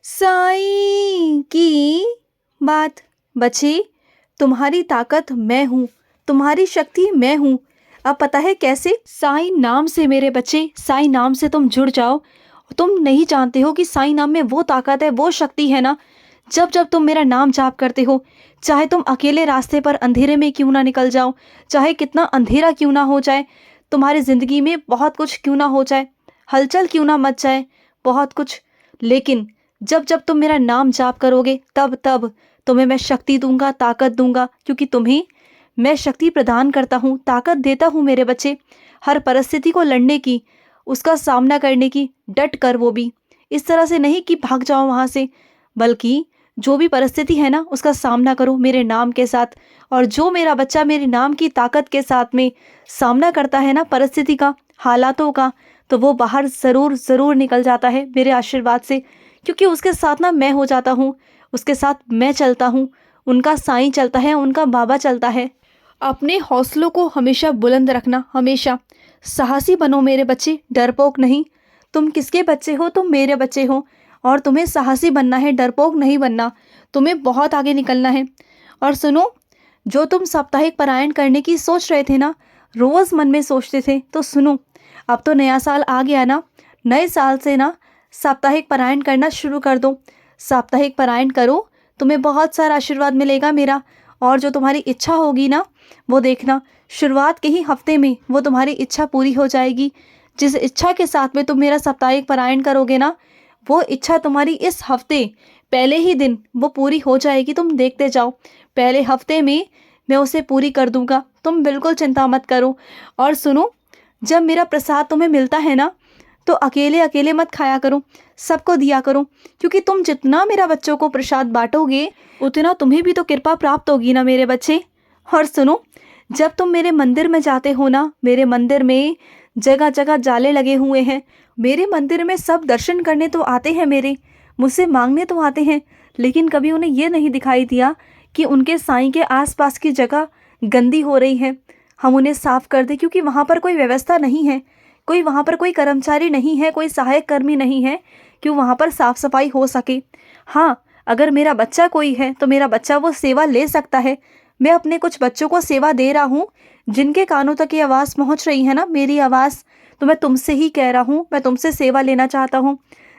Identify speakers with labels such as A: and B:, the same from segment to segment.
A: साईं की बात। बच्चे, तुम्हारी ताकत मैं हूँ, तुम्हारी शक्ति मैं हूँ। अब पता है कैसे? साईं नाम से मेरे बच्चे, साईं नाम से तुम जुड़ जाओ। तुम नहीं जानते हो कि साईं नाम में वो ताकत है, वो शक्ति है ना। जब जब तुम मेरा नाम जाप करते हो, चाहे तुम अकेले रास्ते पर अंधेरे में क्यों ना निकल जाओ, चाहे कितना अंधेरा क्यों ना हो जाए, तुम्हारी ज़िंदगी में बहुत कुछ क्यों ना हो जाए, हलचल क्यों ना मच जाए, बहुत कुछ, लेकिन जब जब तुम मेरा नाम जाप करोगे तब तब तुम्हें मैं शक्ति दूंगा, ताकत दूंगा, क्योंकि तुम्हें मैं शक्ति प्रदान करता हूँ, ताकत देता हूँ मेरे बच्चे। हर परिस्थिति को लड़ने की, उसका सामना करने की, डट कर, वो भी इस तरह से नहीं कि भाग जाओ वहाँ से, बल्कि जो भी परिस्थिति है ना उसका सामना करो मेरे नाम के साथ। और जो मेरा बच्चा मेरे नाम की ताकत के साथ में सामना करता है ना परिस्थिति का, हालातों का, तो वो बाहर ज़रूर ज़रूर निकल जाता है मेरे आशीर्वाद से, क्योंकि उसके साथ ना मैं हो जाता हूँ, उसके साथ मैं चलता हूँ, उनका साईं चलता है, उनका बाबा चलता है। अपने हौसलों को हमेशा बुलंद रखना, हमेशा साहसी बनो मेरे बच्चे, डरपोक नहीं। तुम किसके बच्चे हो? तुम मेरे बच्चे हो, और तुम्हें साहसी बनना है, डरपोक नहीं बनना। तुम्हें बहुत आगे निकलना है। और सुनो, जो तुम साप्ताहिक पारायण करने की सोच रहे थे ना, रोज़ मन में सोचते थे, तो सुनो, अब तो नया साल आ गया ना, नए साल से ना साप्ताहिक पारायण करना शुरू कर दो। साप्ताहिक पारायण करो, तुम्हें बहुत सारा आशीर्वाद मिलेगा मेरा। और जो तुम्हारी इच्छा होगी ना, वो देखना, शुरुआत के ही हफ्ते में वो तुम्हारी इच्छा पूरी हो जाएगी। जिस इच्छा के साथ में तुम मेरा साप्ताहिक पारायण करोगे ना, वो इच्छा तुम्हारी इस हफ्ते पहले ही दिन वो पूरी हो जाएगी। तुम देखते जाओ, पहले हफ्ते में मैं उसे पूरी कर दूंगा, तुम बिल्कुल चिंता मत करो। और सुनो, जब मेरा प्रसाद तुम्हें मिलता है ना, तो अकेले अकेले मत खाया करो, सबको दिया करो, क्योंकि तुम जितना मेरा बच्चों को प्रसाद बांटोगे उतना तुम्हें भी तो कृपा प्राप्त होगी ना मेरे बच्चे। और सुनो, जब तुम मेरे मंदिर में जाते हो ना, मेरे मंदिर में जगह जगह जाले लगे हुए हैं। मेरे मंदिर में सब दर्शन करने तो आते हैं, मेरे मुझसे मांगने तो आते हैं, लेकिन कभी उन्हें ये नहीं दिखाई दिया कि उनके साईं के आसपास की जगह गंदी हो रही है, हम उन्हें साफ कर दें, क्योंकि वहाँ पर कोई व्यवस्था नहीं है, कोई वहाँ पर कोई कर्मचारी नहीं है, कोई सहायक कर्मी नहीं है कि वहाँ पर साफ सफाई हो सके। हाँ, अगर मेरा बच्चा कोई है तो मेरा बच्चा वो सेवा ले सकता है। मैं अपने कुछ बच्चों को सेवा दे रहा हूँ, जिनके कानों तक ये आवाज़ पहुँच रही है ना, मेरी आवाज़, तो मैं तुमसे ही कह रहा हूँ, मैं तुमसे सेवा लेना चाहता हूँ।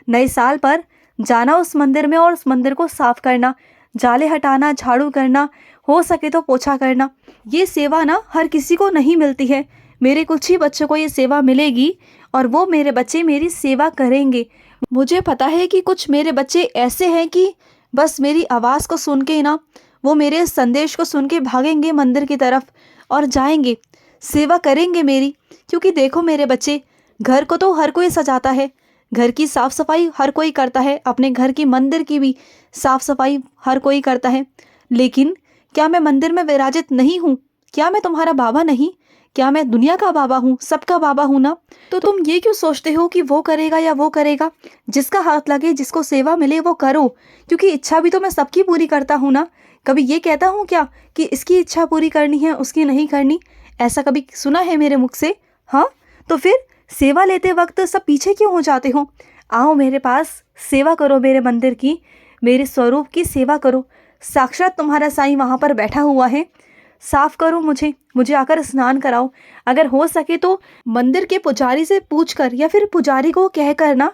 A: नए साल पर जाना उस मंदिर में और उस मंदिर को साफ करना, जाले हटाना, झाड़ू करना, हो सके तो पोछा करना। ये सेवा ना हर किसी को नहीं मिलती है, मेरे कुछ ही बच्चों को ये सेवा मिलेगी, और वो मेरे बच्चे मेरी सेवा करेंगे। मुझे पता है कि कुछ मेरे बच्चे ऐसे हैं कि बस मेरी आवाज़ को सुन के ना, वो मेरे संदेश को सुन के भागेंगे मंदिर की तरफ और जाएंगे, सेवा करेंगे मेरी। क्योंकि देखो मेरे बच्चे, घर को तो हर कोई सजाता है, घर की साफ़ सफाई हर कोई करता है, अपने घर की, मंदिर की भी साफ़ सफाई हर कोई करता है, लेकिन क्या मैं मंदिर में विराजित नहीं हूँ? क्या मैं तुम्हारा बाबा नहीं? क्या मैं दुनिया का बाबा हूँ, सबका बाबा हूँ ना? तो तुम ये क्यों सोचते हो कि वो करेगा या वो करेगा? जिसका हाथ लगे, जिसको सेवा मिले वो करो, क्योंकि इच्छा भी तो मैं सबकी पूरी करता हूँ ना। कभी ये कहता हूँ क्या कि इसकी इच्छा पूरी करनी है, उसकी नहीं करनी? ऐसा कभी सुना है मेरे मुख से? हाँ, तो फिर सेवा लेते वक्त सब पीछे क्यों हो जाते हो? आओ मेरे पास, सेवा करो मेरे मंदिर की, मेरे स्वरूप की सेवा करो। साक्षात तुम्हारा साईं वहाँ पर बैठा हुआ है। साफ करो मुझे, मुझे आकर स्नान कराओ। अगर हो सके तो मंदिर के पुजारी से पूछकर या फिर पुजारी को कहकर ना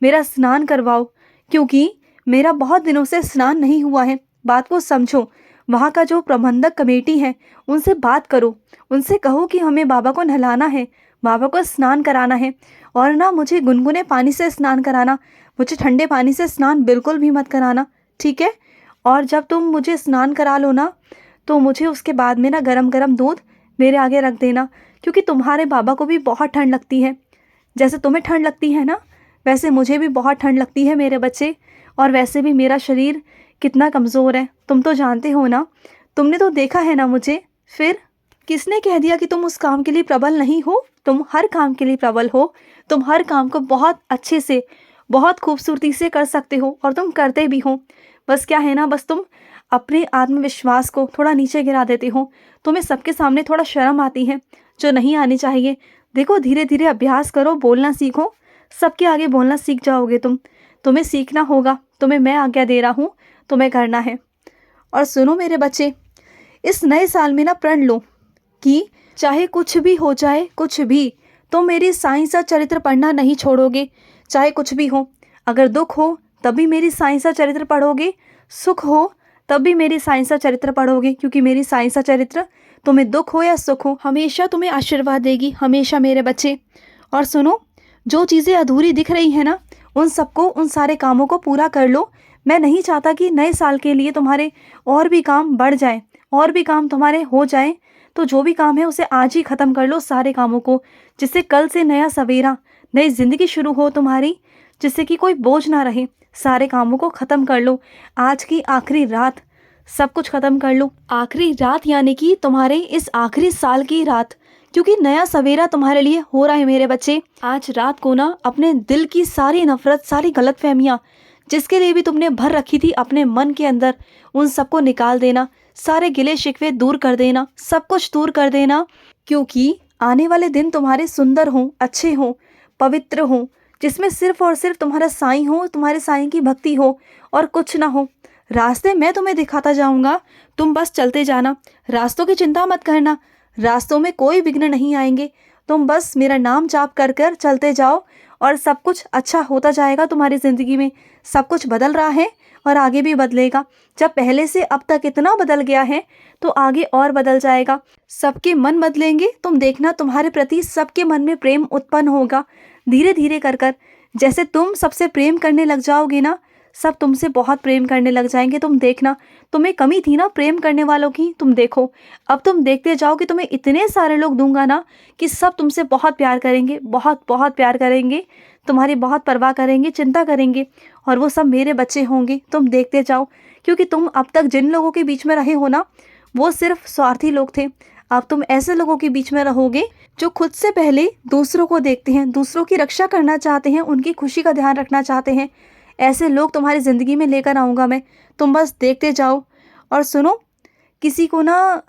A: मेरा स्नान करवाओ, क्योंकि मेरा बहुत दिनों से स्नान नहीं हुआ है। बात को समझो, वहाँ का जो प्रबंधक कमेटी है उनसे बात करो, उनसे कहो कि हमें बाबा को नहलाना है, बाबा को स्नान कराना है, और ना मुझे गुनगुने पानी से स्नान कराना, मुझे ठंडे पानी से स्नान बिल्कुल भी मत कराना, ठीक है? और जब तुम मुझे स्नान करा लो ना, तो मुझे उसके बाद में ना गरम गरम दूध मेरे आगे रख देना, क्योंकि तुम्हारे बाबा को भी बहुत ठंड लगती है। जैसे तुम्हें ठंड लगती है ना, वैसे मुझे भी बहुत ठंड लगती है मेरे बच्चे। और वैसे भी मेरा शरीर कितना कमज़ोर है, तुम तो जानते हो ना, तुमने तो देखा है ना मुझे। फिर किसने कह दिया कि तुम उस काम के लिए प्रबल नहीं हो? तुम हर काम के लिए प्रबल हो, तुम हर काम को बहुत अच्छे से, बहुत खूबसूरती से कर सकते हो, और तुम करते भी हो। बस क्या है ना, बस तुम अपने आत्मविश्वास को थोड़ा नीचे गिरा देते हो। तुम्हें सबके सामने थोड़ा शर्म आती है, जो नहीं आनी चाहिए। देखो, धीरे धीरे अभ्यास करो, बोलना सीखो, सबके आगे बोलना सीख जाओगे तुम। तुम्हें सीखना होगा, तुम्हें मैं आज्ञा दे रहा हूँ, तुम्हें करना है। और सुनो मेरे बच्चे, इस नए साल में ना प्रण लो कि चाहे कुछ भी हो जाए, कुछ भी, तुम मेरी साइंस का चरित्र पढ़ना नहीं छोड़ोगे। चाहे कुछ भी हो, अगर दुख हो तब भी मेरी साइंस का चरित्र पढ़ोगे, सुख हो तब भी मेरी साइंस का चरित्र पढ़ोगे, क्योंकि मेरी साइंस का चरित्र तुम्हें दुख हो या सुख हो हमेशा तुम्हें आशीर्वाद देगी, हमेशा मेरे बच्चे। और सुनो, जो चीज़ें अधूरी दिख रही हैं ना, उन सबको, उन सारे कामों को पूरा कर लो। मैं नहीं चाहता कि नए साल के लिए तुम्हारे और भी काम बढ़ जाए, और भी काम तुम्हारे हो जाए। तो जो भी काम है उसे आज ही ख़त्म कर लो, सारे कामों को, जिससे कल से नया सवेरा, नई ज़िंदगी शुरू हो तुम्हारी, जिससे कि कोई बोझ ना रहे। सारे कामों को ख़त्म कर लो, आज की आखिरी रात सब कुछ ख़त्म कर लो। आखिरी रात यानी कि तुम्हारे इस आखिरी साल की रात, क्योंकि नया सवेरा तुम्हारे लिए हो रहा है मेरे बच्चे। आज रात को ना अपने दिल की सारी नफरत, सारी गलतफहमियाँ जिसके लिए भी तुमने भर रखी थी अपने मन के अंदर, उन सबको निकाल देना, सारे गिले शिकवे दूर कर देना, सब कुछ दूर कर देना। क्योंकि आने वाले दिन तुम्हारे सुंदर हों, अच्छे हों, पवित्र हों, जिसमें सिर्फ और सिर्फ तुम्हारा साईं हो, तुम्हारे साईं की भक्ति हो और कुछ ना हो। रास्ते मैं तुम्हें दिखाता जाऊंगा, तुम बस चलते जाना, रास्तों की चिंता मत करना, रास्तों में कोई विघ्न नहीं आएंगे। तुम बस मेरा नाम जाप कर कर चलते जाओ और सब कुछ अच्छा होता जाएगा तुम्हारी ज़िंदगी में। सब कुछ बदल रहा है और आगे भी बदलेगा। जब पहले से अब तक इतना बदल गया है तो आगे और बदल जाएगा। सबके मन बदलेंगे, तुम देखना, तुम्हारे प्रति सबके मन में प्रेम उत्पन्न होगा धीरे धीरे कर कर। जैसे तुम सबसे प्रेम करने लग जाओगे ना, सब तुमसे बहुत प्रेम करने लग जाएंगे। तुम देखना, तुम्हें कमी थी ना प्रेम करने वालों की, तुम देखो, अब तुम देखते जाओ कि तुम्हें इतने सारे लोग दूंगा ना कि सब तुमसे बहुत प्यार करेंगे, बहुत बहुत प्यार करेंगे, तुम्हारी बहुत परवाह करेंगे, चिंता करेंगे, और वो सब मेरे बच्चे होंगे। तुम देखते जाओ, क्योंकि तुम अब तक जिन लोगों के बीच में रहे हो ना, वो सिर्फ स्वार्थी लोग थे। अब तुम ऐसे लोगों के बीच में रहोगे जो खुद से पहले दूसरों को देखते हैं, दूसरों की रक्षा करना चाहते हैं, उनकी खुशी का ध्यान रखना चाहते हैं। ऐसे लोग तुम्हारी ज़िंदगी में लेकर आऊँगा मैं, तुम बस देखते जाओ। और सुनो, किसी को ना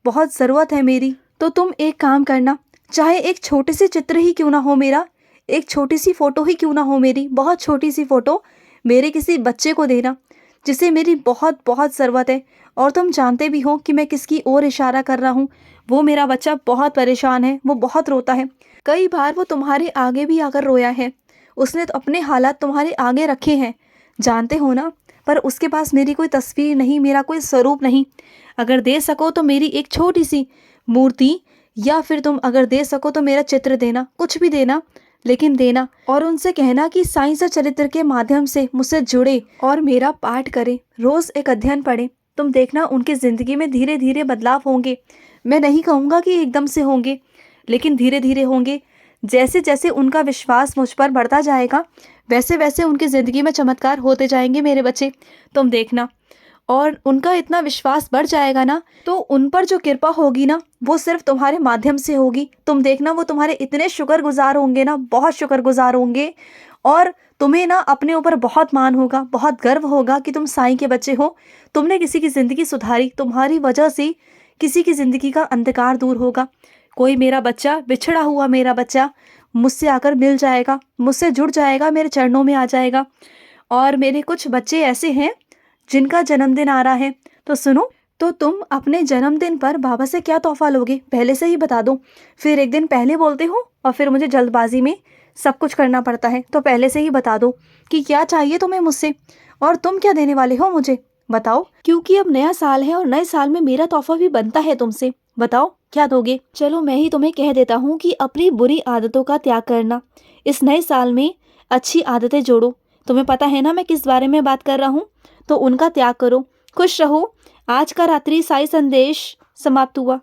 A: बहुत ज़रूरत है मेरी, तो तुम एक काम करना, चाहे एक छोटे से चित्र ही क्यों ना हो मेरा, एक छोटी सी फ़ोटो ही क्यों ना हो मेरी, बहुत छोटी सी फ़ोटो मेरे किसी बच्चे को देना जिसे मेरी बहुत बहुत ज़रूरत है। और तुम जानते भी हो कि मैं किसकी ओर इशारा कर रहा हूँ। वो मेरा बच्चा बहुत परेशान है, वो बहुत रोता है। कई बार वो तुम्हारे आगे भी आकर रोया है, उसने तो अपने हालात तुम्हारे आगे रखे हैं, जानते हो ना। पर उसके पास मेरी कोई तस्वीर नहीं, मेरा कोई स्वरूप नहीं। अगर दे सको तो मेरी एक छोटी सी मूर्ति, या फिर तुम अगर दे सको तो मेरा चित्र देना, कुछ भी देना, लेकिन देना। और उनसे कहना कि साइंस और चरित्र के माध्यम से मुझसे जुड़े और मेरा पाठ करें, रोज़ एक अध्ययन पढ़ें। तुम देखना, उनकी ज़िंदगी में धीरे धीरे बदलाव होंगे। मैं नहीं कहूँगा कि एकदम से होंगे, लेकिन धीरे धीरे होंगे। जैसे जैसे उनका विश्वास मुझ पर बढ़ता जाएगा, वैसे वैसे उनकी ज़िंदगी में चमत्कार होते जाएंगे मेरे बच्चे, तुम देखना। और उनका इतना विश्वास बढ़ जाएगा ना, तो उन पर जो कृपा होगी ना, वो सिर्फ तुम्हारे माध्यम से होगी। तुम देखना, वो तुम्हारे इतने शुक्रगुजार होंगे ना, बहुत शुक्रगुजार होंगे। और तुम्हें ना अपने ऊपर बहुत मान होगा, बहुत गर्व होगा कि तुम साईं के बच्चे हो। तुमने किसी की ज़िंदगी सुधारी, तुम्हारी वजह से किसी की ज़िंदगी का अंधकार दूर होगा। कोई मेरा बच्चा, बिछड़ा हुआ मेरा बच्चा मुझसे आकर मिल जाएगा, मुझसे जुड़ जाएगा, मेरे चरणों में आ जाएगा। और मेरे कुछ बच्चे ऐसे हैं जिनका जन्मदिन आ रहा है, तो सुनो, तो तुम अपने जन्मदिन पर बाबा से क्या तोहफा लोगे पहले से ही बता दो। फिर एक दिन पहले बोलते हो और फिर मुझे जल्दबाजी में सब कुछ करना पड़ता है, तो पहले से ही बता दो कि क्या चाहिए तुम्हें मुझसे और तुम क्या देने वाले हो मुझे, बताओ। क्योंकि अब नया साल है और नए साल में मेरा तोहफा भी बनता है तुमसे। बताओ क्या दोगे। चलो मैं ही तुम्हें कह देता हूँ कि अपनी बुरी आदतों का त्याग करना, इस नए साल में अच्छी आदतें जोड़ो। तुम्हें पता है ना मैं किस बारे में बात कर रहा हूँ, तो उनका त्याग करो, खुश रहो। आज का रात्रि साई संदेश समाप्त हुआ।